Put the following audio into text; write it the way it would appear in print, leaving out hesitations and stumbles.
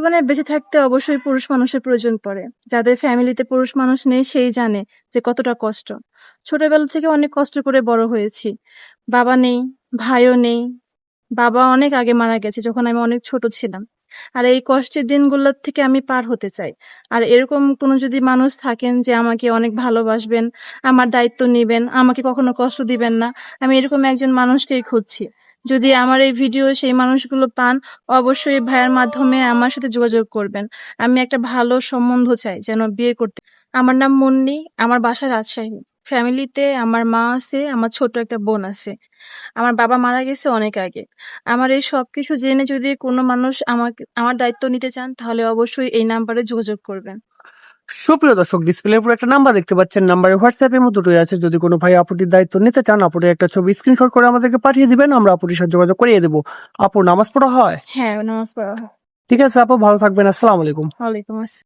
জীবনে বেঁচে থাকতে অবশ্যই পুরুষ মানুষের প্রয়োজন পড়ে। যাদের ফ্যামিলিতে পুরুষ মানুষ নেই সেই জানে যে কতটা কষ্ট। ছোটবেলা থেকে অনেক কষ্ট করে বড় হয়েছি। বাবা নেই, ভাইও নেই। বাবা অনেক আগে মারা গেছে যখন আমি অনেক ছোট ছিলাম। আর এই কষ্টের দিনগুলোর থেকে আমি পার হতে চাই। আর এরকম কোনো যদি মানুষ থাকেন যে আমাকে অনেক ভালোবাসবেন, আমার দায়িত্ব নিবেন, আমাকে কখনো কষ্ট দিবেন না, আমি এরকম একজন মানুষকেই খুঁজছি। যদি আমার এই ভিডিও সেই মানুষগুলো পান, অবশ্যই ভাইয়ার মাধ্যমে আমার সাথে যোগাযোগ করবেন। আমি একটা ভালো সম্বন্ধ চাই যেন বিয়ে করতে। আমার নাম মুন্নি, আমার বাসা রাজশাহী। ফ্যামিলিতে আমার মা আছে, আমার ছোট একটা বোন আছে। আমার বাবা মারা গেছে অনেক আগে। আমার এই সবকিছু জেনে যদি কোনো মানুষ আমার দায়িত্ব নিতে চান তাহলে অবশ্যই এই নাম্বারে যোগাযোগ করবেন। সুপ্রিয় দর্শক, ডিসপ্লের উপর একটা নাম্বার দেখতে পাচ্ছেন। নাম্বারে হোয়াটসঅ্যাপ এর মতো রয়েছে। যদি কোনো ভাই আপুটির দায়িত্ব নিতে চান, আপুটির একটা ছবি স্ক্রিনশট করে আমাদেরকে পাঠিয়ে দিবেন, আমরা আপুটির সাথে যোগাযোগ করিয়ে দেবো। আপু, নামাজ পড়া হয়? হ্যাঁ, নামাজ পড়া হয়। ঠিক আছে আপু, ভালো থাকবেন। আসসালামু আলাইকুম। ওয়ালাইকুম আসসালাম।